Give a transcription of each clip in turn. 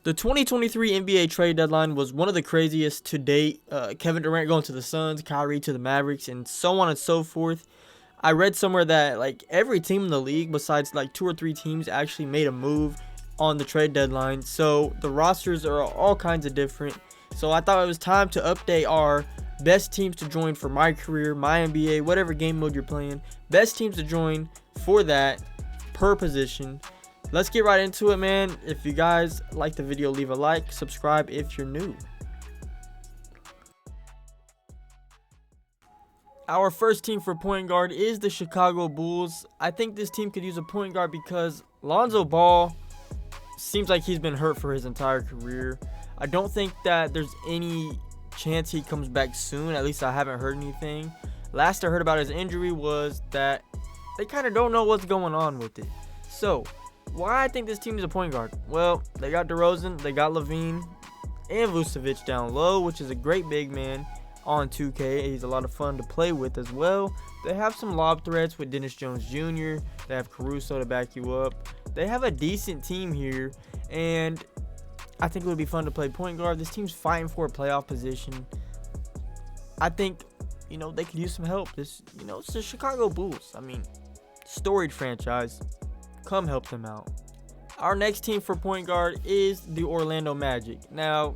The 2023 NBA trade deadline was one of the craziest to date. Kevin Durant going to the Suns, Kyrie to the Mavericks, and so on and so forth. I read somewhere that like every team in the league besides like 2 or 3 teams actually made a move on the trade deadline. So the rosters are all kinds of different. So I thought it was time to update our best teams to join for MyCareer, MyNBA, whatever game mode you're playing. Best teams to join for that per position. Let's get right into it, man. If you guys like the video, leave a like, subscribe if you're new. Our first team for point guard is the Chicago Bulls. I think this team could use a point guard because Lonzo Ball seems like he's been hurt for his entire career. I don't think that there's any chance he comes back soon. At least I haven't heard anything. Last I heard about his injury was that they kind of don't know what's going on with it. So why I think this team is a point guard? Well, they got DeRozan, they got Levine, and Vucevic down low, which is a great big man on 2K. He's a lot of fun to play with as well. They have some lob threats with Dennis Jones Jr. They have Caruso to back you up. They have a decent team here, and I think it would be fun to play point guard. This team's fighting for a playoff position. I think, they could use some help. It's the Chicago Bulls. I mean, storied franchise. Come help them out. Our next team for point guard is the Orlando Magic. Now,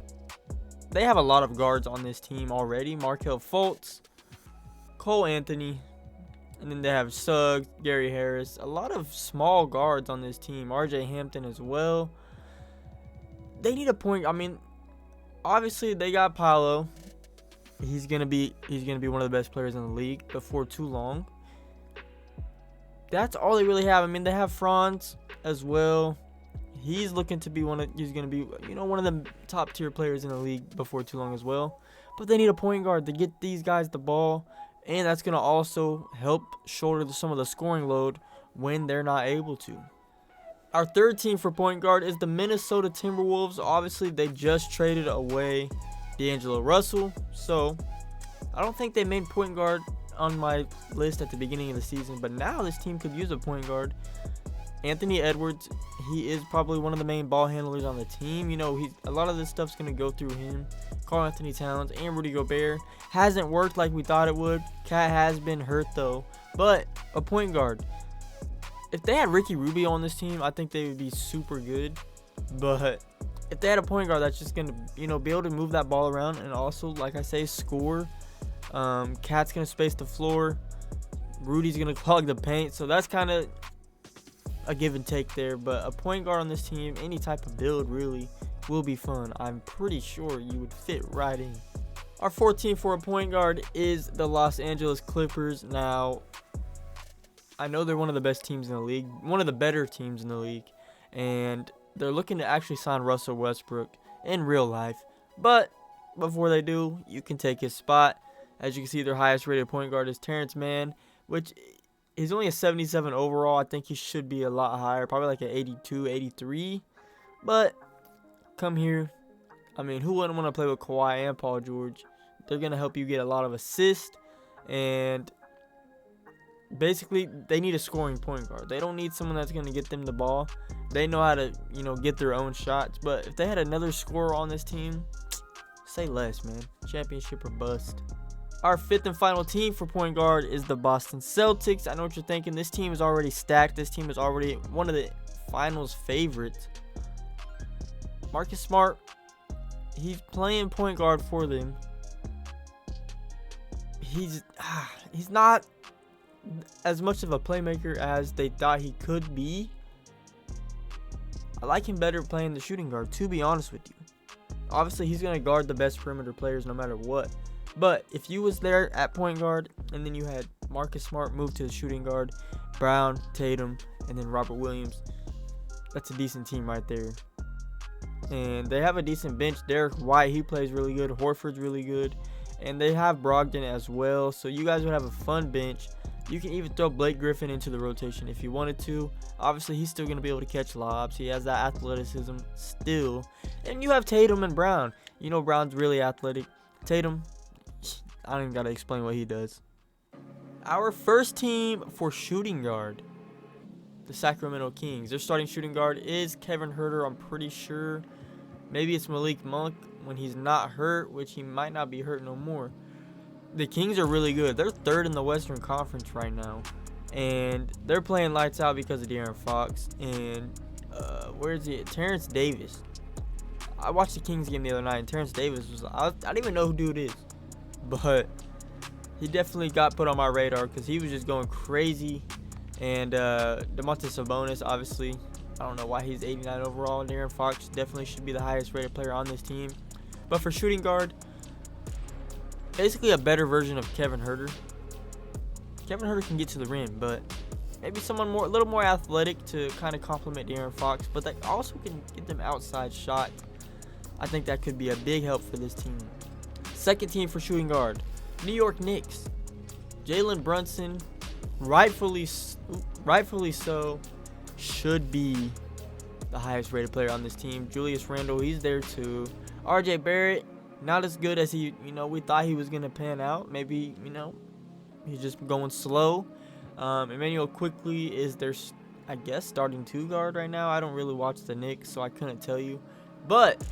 they have a lot of guards on this team already. Markelle Fultz, Cole Anthony, and then they have Suggs, Gary Harris. A lot of small guards on this team. RJ Hampton as well. They need a point. I mean, obviously they got Paolo. He's gonna be one of the best players in the league before too long. That's all they really have. I mean, they have Franz as well. He's looking to be one of the top tier players in the league before too long as well. But they need a point guard to get these guys the ball, and that's gonna also help shoulder some of the scoring load when they're not able to. Our third team for point guard is the Minnesota Timberwolves. Obviously, they just traded away D'Angelo Russell, so I don't think they made point guard on my list at the beginning of the season, but now this team could use a point guard. Anthony Edwards, he is probably one of the main ball handlers on the team. A lot of this stuff's going to go through him. Karl-Anthony Towns and Rudy Gobert. Hasn't worked like we thought it would. Cat has been hurt though, but a point guard. If they had Ricky Rubio on this team, I think they would be super good. But if they had a point guard that's just going to, be able to move that ball around and also, like I say, score. Cat's gonna space the floor. Rudy's gonna clog the paint. So that's kind of a give and take there. But a point guard on this team, any type of build really, will be fun. I'm pretty sure you would fit right in. Our fourth team for a point guard is the Los Angeles Clippers. Now, I know they're one of the best teams in the league, one of the better teams in the league, and they're looking to actually sign Russell Westbrook in real life. But before they do, you can take his spot. As you can see, their highest rated point guard is Terrence Mann, which is only a 77 overall. I think he should be a lot higher, probably like an 82, 83. But come here. I mean, who wouldn't want to play with Kawhi and Paul George? They're going to help you get a lot of assists. And basically, they need a scoring point guard. They don't need someone that's going to get them the ball. They know how to, get their own shots. But if they had another scorer on this team, say less, man. Championship or bust. Our fifth and final team for point guard is the Boston Celtics. I know what you're thinking. This team is already stacked. This team is already one of the finals favorites. Marcus Smart, he's playing point guard for them. He's not as much of a playmaker as they thought he could be. I like him better playing the shooting guard, to be honest with you. Obviously, he's going to guard the best perimeter players no matter what. But if you was there at point guard and then you had Marcus Smart move to the shooting guard, Brown, Tatum, and then Robert Williams, that's a decent team right there. And they have a decent bench. Derek White, he plays really good. Horford's really good. And they have Brogdon as well. So you guys would have a fun bench. You can even throw Blake Griffin into the rotation if you wanted to. Obviously, he's still going to be able to catch lobs. He has that athleticism still. And you have Tatum and Brown. Brown's really athletic. Tatum, I don't even got to explain what he does. Our first team for shooting guard, the Sacramento Kings. Their starting shooting guard is Kevin Huerter, I'm pretty sure. Maybe it's Malik Monk when he's not hurt, which he might not be hurt no more. The Kings are really good. They're third in the Western Conference right now. And they're playing lights out because of De'Aaron Fox. And where is he? Terrence Davis. I watched the Kings game the other night, and Terrence Davis was, I don't even know who dude is. But he definitely got put on my radar because he was just going crazy. And Domantas Sabonis, obviously, I don't know why he's 89 overall. De'Aaron Fox definitely should be the highest rated player on this team. But for shooting guard, basically a better version of Kevin Huerter. Kevin Huerter can get to the rim, but maybe someone a little more athletic to kind of complement De'Aaron Fox, but that also can get them outside shot. I think that could be a big help for this team. Second team for shooting guard, New York Knicks. Jalen Brunson, rightfully so, should be the highest rated player on this team. Julius Randle, he's there too. RJ Barrett, not as good as we thought he was gonna pan out. Maybe, he's just going slow. Emmanuel Quickley is their, I guess, starting two guard right now. I don't really watch the Knicks, so I couldn't tell you. But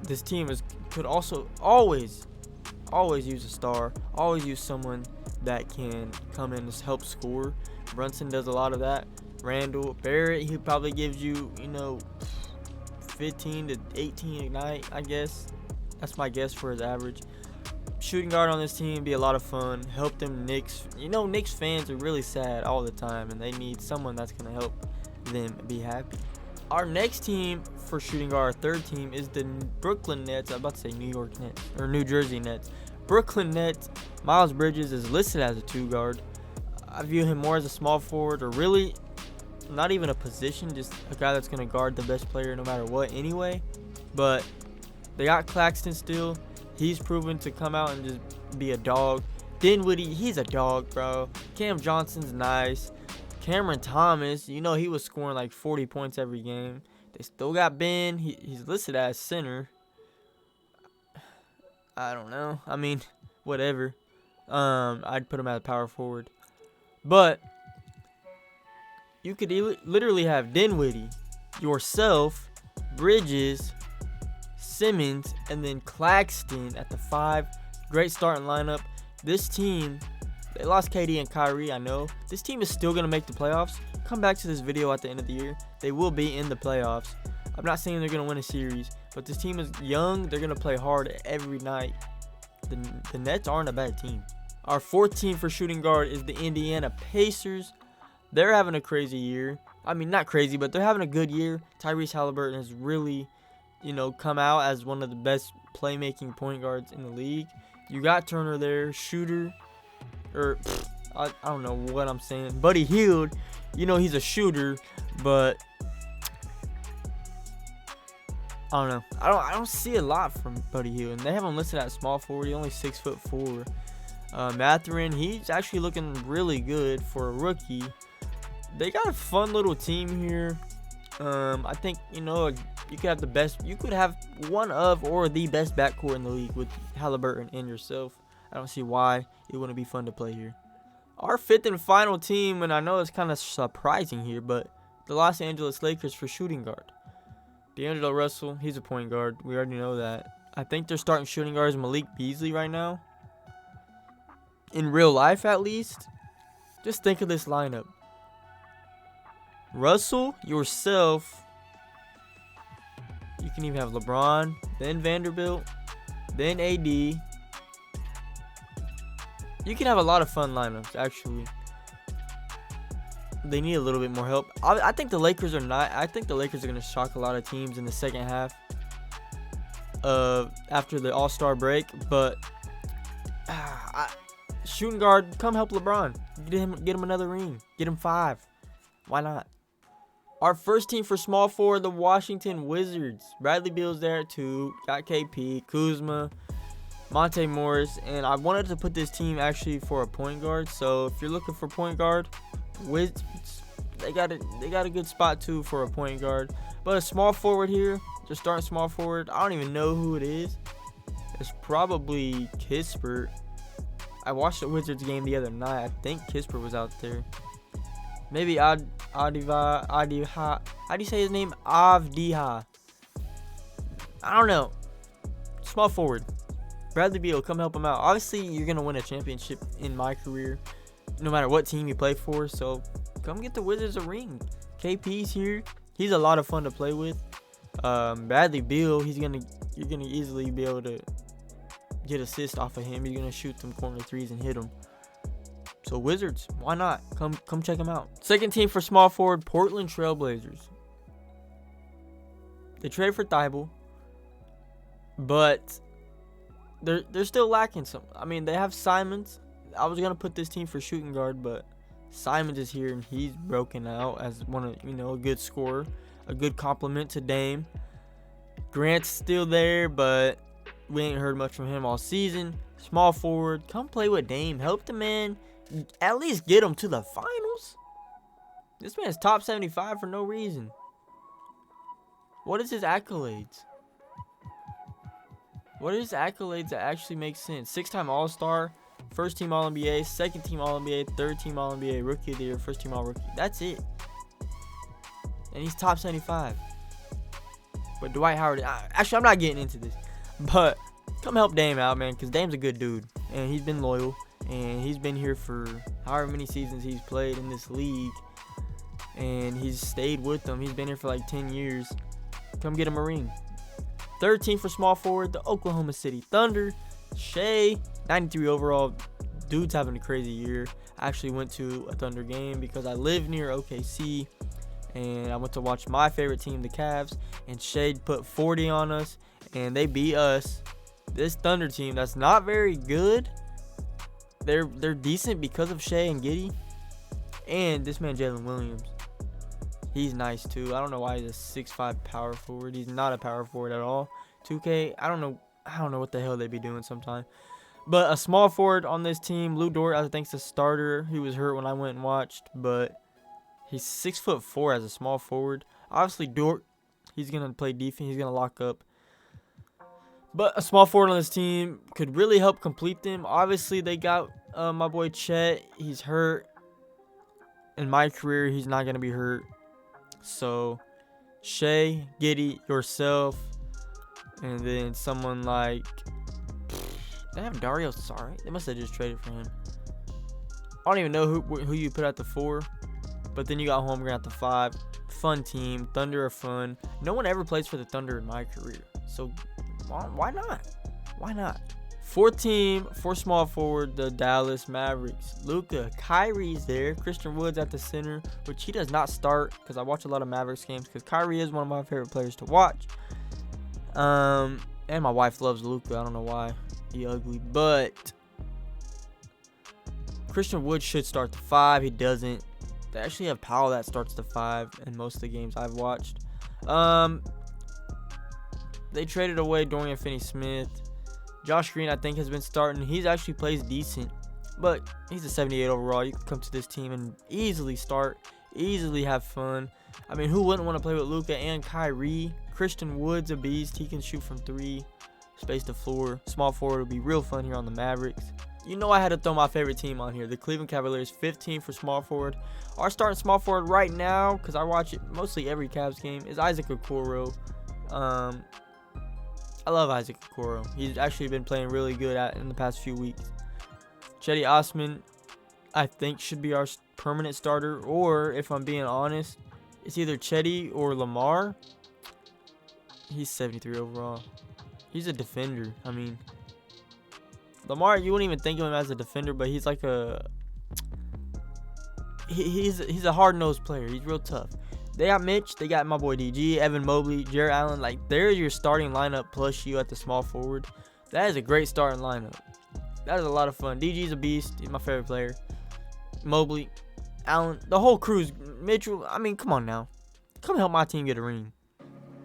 this team could also always use a star, always use someone that can come in and help score. Brunson does a lot of that. Randall, Barrett, he probably gives you, 15 to 18 a night, I guess. That's my guess for his average. Shooting guard on this team be a lot of fun. Help them Knicks. Knicks fans are really sad all the time, and they need someone that's going to help them be happy. Our next team for shooting guard, our third team, is the Brooklyn Nets. I'm about to say New York Nets, or New Jersey Nets. Brooklyn Nets, Miles Bridges is listed as a two guard. I view him more as a small forward, or really not even a position, just a guy that's going to guard the best player no matter what anyway. But they got Claxton still. He's proven to come out and just be a dog. Dinwiddie, he's a dog, bro. Cam Johnson's nice. Cameron Thomas, he was scoring like 40 points every game. They still got Ben. He's listed as center. I don't know. I mean, whatever. I'd put him as a power forward. But you could literally have Dinwiddie, yourself, Bridges, Simmons, and then Claxton at the 5. Great starting lineup. This team, they lost KD and Kyrie, I know. This team is still going to make the playoffs. Come back to this video at the end of the year. They will be in the playoffs. I'm not saying they're going to win a series, but this team is young. They're going to play hard every night. The Nets aren't a bad team. Our fourth team for shooting guard is the Indiana Pacers. They're having a crazy year. I mean, not crazy, but they're having a good year. Tyrese Halliburton has really, come out as one of the best playmaking point guards in the league. You got Turner there, shooter, I don't know what I'm saying. Buddy Hield, he's a shooter, but I don't know. I don't see a lot from Buddy Hield, and they have him listed at small forward. He's only 6'4". Mathurin, he's actually looking really good for a rookie. They got a fun little team here. I think you could have one of or the best backcourt in the league with Halliburton and yourself. I don't see why it wouldn't be fun to play here. Our fifth and final team, and I know it's kind of surprising here, but the Los Angeles Lakers for shooting guard. D'Angelo Russell, he's a point guard. We already know that. I think they're starting shooting guards Malik Beasley right now. In real life, at least. Just think of this lineup. Russell, yourself. You can even have LeBron, then Vanderbilt, then AD. You can have a lot of fun lineups, actually. They need a little bit more help. I think the Lakers are not. I think the Lakers are going to shock a lot of teams in the second half after the All-Star break. But shooting guard, come help LeBron. Get him another ring. Get him 5. Why not? Our first team for small forward, the Washington Wizards. Bradley Beal's there at 2. Got KP, Kuzma, Monte Morris, and I wanted to put this team actually for a point guard. So if you're looking for point guard, Wizards, they got a good spot too for a point guard. But a small forward here, just starting small forward. I don't even know who it is. It's probably Kispert. I watched the Wizards game the other night. I think Kispert was out there. Maybe Adiha. How do you say his name? Avdiha. I don't know. Small forward. Bradley Beal, come help him out. Obviously, you're going to win a championship in my career, no matter what team you play for. So, come get the Wizards a ring. KP's here. He's a lot of fun to play with. Bradley Beal, you're going to easily be able to get assists off of him. You're going to shoot them corner threes and hit them. So, Wizards, why not? Come check them out. Second team for small forward, Portland Trail Blazers. They traded for Thibault, but they're still lacking some. I mean, they have Simons. I was gonna put this team for shooting guard, but Simons is here and he's broken out as one of a good scorer, a good compliment to Dame. Grant's still there, but we ain't heard much from him all season. Small forward, come play with Dame. Help the man at least get him to the finals. This man's top 75 for no reason. What is his accolades? What is accolades that actually make sense? 6-time All-Star, first team All-NBA, second team All-NBA, third team All-NBA, rookie of the year, first team All-Rookie. That's it. And he's top 75. But Dwight Howard, actually, I'm not getting into this. But come help Dame out, man, because Dame's a good dude. And he's been loyal. And he's been here for however many seasons he's played in this league. And he's stayed with them. He's been here for like 10 years. Come get him a ring. Third team for small forward, the Oklahoma City Thunder. Shea, 93 overall. Dude's having a crazy year. I actually went to a Thunder game because I live near OKC. And I went to watch my favorite team, the Cavs. And Shea put 40 on us. And they beat us. This Thunder team that's not very good. They're decent because of Shea and Giddey. And this man, Jalen Williams. He's nice too. I don't know why he's a 6'5" power forward. He's not a power forward at all. 2K, I don't know what the hell they be doing sometimes. But a small forward on this team, Lou Dort, I think, is a starter. He was hurt when I went and watched, but he's 6'4" as a small forward. Obviously, Dort, he's gonna play defense. He's gonna lock up. But a small forward on this team could really help complete them. Obviously, they got my boy Chet. He's hurt. In my career, he's not gonna be hurt. So, Shea, Giddey, yourself, and then someone like, they have Dario Saric. They must have just traded for him. I don't even know who you put at the 4, but then you got Holmgren at the 5. Fun team. Thunder are fun. No one ever plays for the Thunder in my career, so why not? Why not? Fourth team for small forward, the Dallas Mavericks. Luka, Kyrie's there. Christian Wood's at the center, which he does not start because I watch a lot of Mavericks games because Kyrie is one of my favorite players to watch. And my wife loves Luka. I don't know why. He ugly, but Christian Wood should start the 5. He doesn't. They actually have Powell that starts the 5 in most of the games I've watched. They traded away Dorian Finney-Smith. Josh Green, I think, has been starting. He actually plays decent, but he's a 78 overall. You can come to this team and easily start, easily have fun. I mean, who wouldn't want to play with Luka and Kyrie? Christian Wood's a beast. He can shoot from 3, space the floor. Small forward will be real fun here on the Mavericks. You know I had to throw my favorite team on here, the Cleveland Cavaliers. 15 for small forward. Our starting small forward right now, because I watch it mostly every Cavs game, is Isaac Okoro. I love Isaac Okoro. He's actually been playing really good in the past few weeks. Cedi Osman, I think, should be our permanent starter. Or, if I'm being honest, it's either Cedi or Lamar. He's 73 overall. He's a defender. I mean, Lamar, you wouldn't even think of him as a defender, but he's like he's a hard-nosed player. He's real tough. They got Mitch. They got my boy DG, Evan Mobley, Jarrett Allen. Like, there's your starting lineup plus you at the small forward. That is a great starting lineup. That is a lot of fun. DG's a beast. He's my favorite player. Mobley, Allen, the whole crew's Mitchell. I mean, come on now. Come help my team get a ring.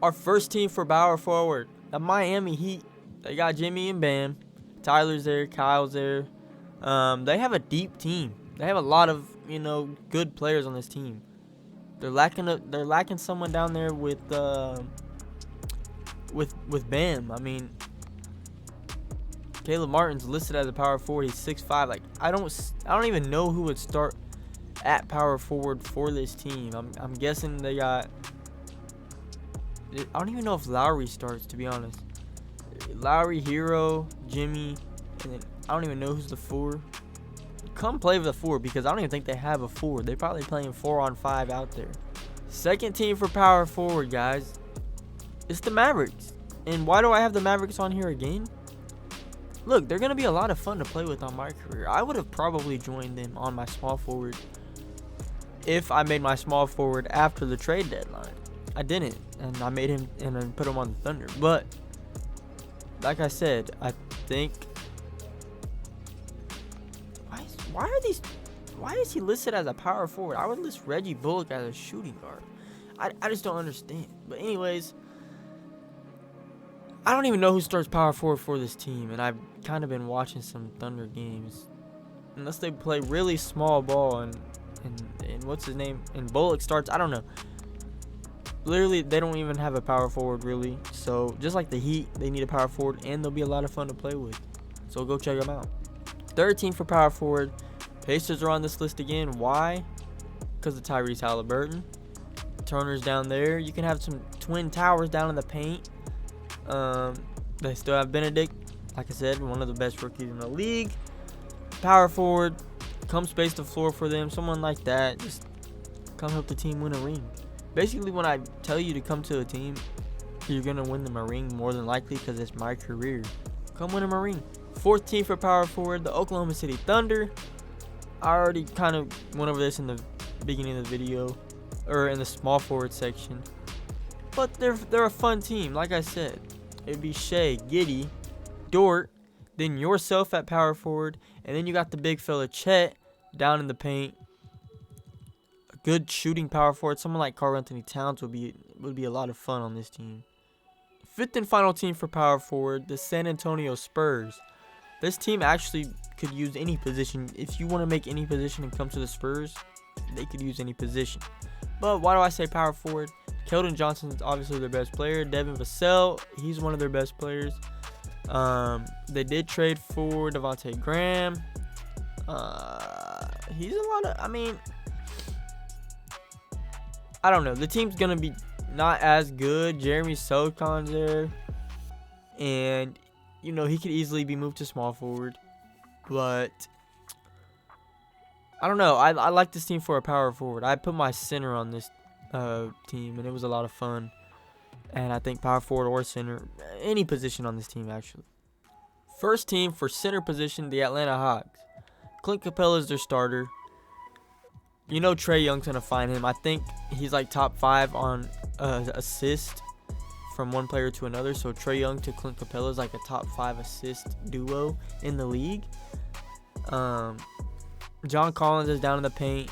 Our first team for power forward, the Miami Heat. They got Jimmy and Bam. Tyler's there. Kyle's there. They have a deep team. They have a lot of, good players on this team. They're lacking someone down there with Bam. I mean, Caleb Martin's listed as a power forward. He's 6'5". Like, I don't even know who would start at power forward for this team. I'm guessing they got I don't even know if Lowry starts, to be honest. Lowry, Hero, Jimmy, and then I don't even know who's the 4. Come play with the 4 because I don't even think they have a 4. They're probably playing 4-on-5 out there. Second team for power forward, guys. It's the Mavericks. And why do I have the Mavericks on here again? Look, they're going to be a lot of fun to play with on MyCareer. I would have probably joined them on my small forward if I made my small forward after the trade deadline. I didn't, and I made him and then put him on the Thunder. But like I said, I think why is he listed as a power forward? I would list Reggie Bullock as a shooting guard. I just don't understand. But anyways, I don't even know who starts power forward for this team, and I've kind of been watching some Thunder games. Unless they play really small ball and what's his name? And Bullock starts, I don't know. Literally, they don't even have a power forward, really. So, just like the Heat, they need a power forward, and they'll be a lot of fun to play with. So, go check them out. Third team for power forward. Pacers are on this list again. Why? Because of Tyrese Halliburton. Turner's down there. You can have some twin towers down in the paint. They still have Benedict. Like I said, one of the best rookies in the league. Power forward. Come space the floor for them. Someone like that. Just come help the team win a ring. Basically, when I tell you to come to a team, you're going to win them a ring more than likely because it's MyCareer. Come win them a ring. Fourth team for power forward, the Oklahoma City Thunder. I already kind of went over this in the beginning of the video, or in the small forward section. But they're a fun team. Like I said, it'd be Shea, Giddey, Dort, then yourself at power forward, and then you got the big fella Chet down in the paint. A good shooting power forward, someone like Karl Anthony Towns would be a lot of fun on this team. Fifth and final team for power forward, the San Antonio Spurs. This team actually could use any position. If you want to make any position and come to the Spurs, they could use any position. But why do I say power forward? Keldon Johnson's obviously their best player. Devin Vassell, he's one of their best players. They did trade for Devontae Graham. He's a lot of, I don't know. The team's going to be not as good. Jeremy Sochan's there. And, he could easily be moved to small forward. But I don't know. I like this team for a power forward. I put my center on this team, and it was a lot of fun. And I think power forward or center, any position on this team, actually. First team for center position, the Atlanta Hawks. Clint Capella is their starter. Trae Young's going to find him. I think he's like top 5 on assist from one player to another. So Trae Young to Clint Capella is like a top 5 assist duo in the league. John Collins is down in the paint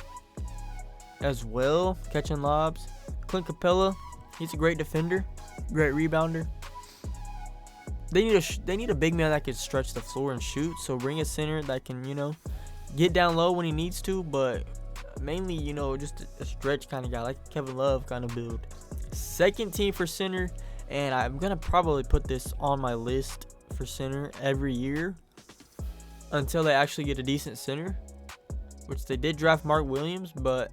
as well, catching lobs. Clint Capella, he's a great defender, great rebounder. They need a big man that can stretch the floor and shoot. So bring a center that can, get down low when he needs to, but mainly, just a stretch kind of guy, like Kevin Love kind of build. Second team for center, and I'm going to probably put this on my list for center every year until they actually get a decent center, which they did draft Mark Williams, but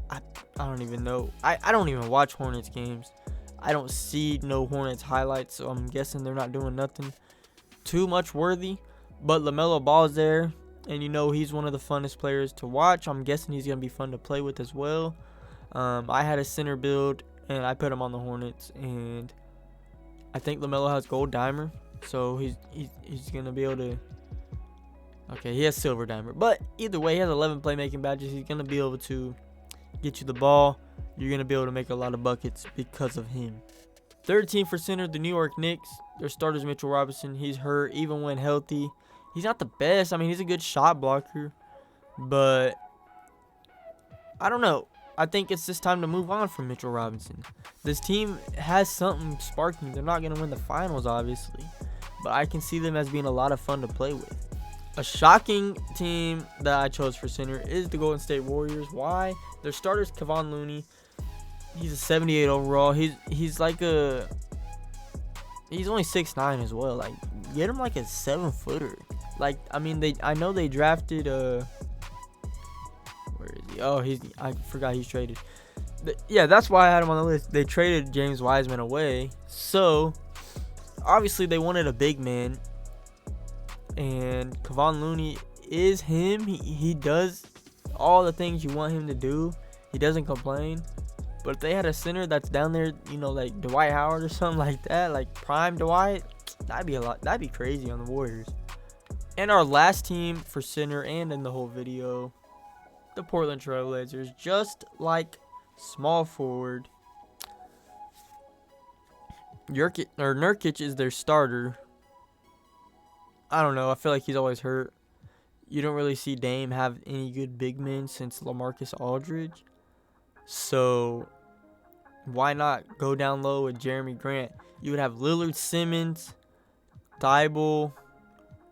I don't even know. I don't even watch Hornets games. I don't see no Hornets highlights, so I'm guessing they're not doing nothing too much worthy. But LaMelo Ball's there, and he's one of the funnest players to watch. I'm guessing he's going to be fun to play with as well. I had a center build, and I put him on the Hornets, and I think LaMelo has gold dimer, so he's going to be able to... Okay, he has silver dimer, but either way, he has 11 playmaking badges. He's going to be able to get you the ball. You're going to be able to make a lot of buckets because of him. Third team for center, the New York Knicks. Their starter's Mitchell Robinson. He's hurt even when healthy. He's not the best. He's a good shot blocker, but I don't know. I think it's just time to move on from Mitchell Robinson. This team has something sparking. They're not going to win the finals, obviously, but I can see them as being a lot of fun to play with. A shocking team that I chose for center is the Golden State Warriors. Why? Their starter's Kevon Looney. He's a 78 overall. He's only 6'9" as well. Like, get him like a 7-footer. Like, I know they drafted where is he? Oh, I forgot he's traded. Yeah, that's why I had him on the list. They traded James Wiseman away, so obviously they wanted a big man, and Kevon Looney is him. He does all the things you want him to do. He doesn't complain. But if they had a center that's down there, you know, like Dwight Howard or something like that, like prime Dwight, that'd be a lot. That'd be crazy on the Warriors. And our last team for center and in the whole video, the Portland Trailblazers, just like small forward. Nurkic is their starter. I don't know. I feel like he's always hurt. You don't really see Dame have any good big men since LaMarcus Aldridge. So why not go down low with Jeremy Grant? You would have Lillard, Simmons, Thibault,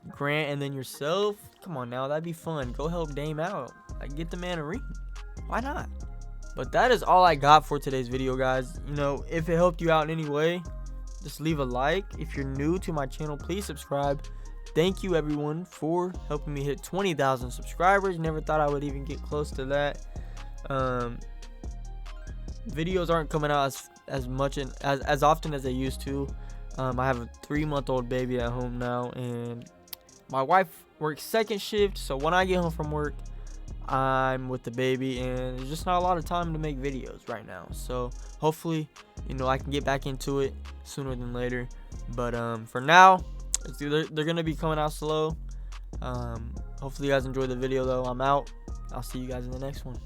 Grant, and then yourself. Come on now, that'd be fun. Go help Dame out. Like, get the man a ring. Why not? But that is all I got for today's video, guys. You know, if it helped you out in any way, just leave a like. If you're new to my channel, please subscribe. Thank you, everyone, for helping me hit 20,000 subscribers. Never thought I would even get close to that. Videos aren't coming out as much and as often as they used to. I have a 3-month-old baby at home now, and my wife works second shift, so when I get home from work, I'm with the baby, and there's just not a lot of time to make videos right now. So hopefully, you know, I can get back into it sooner than later. But for now, they're gonna be coming out slow. Hopefully you guys enjoyed the video though. I'm out. I'll see you guys in the next one.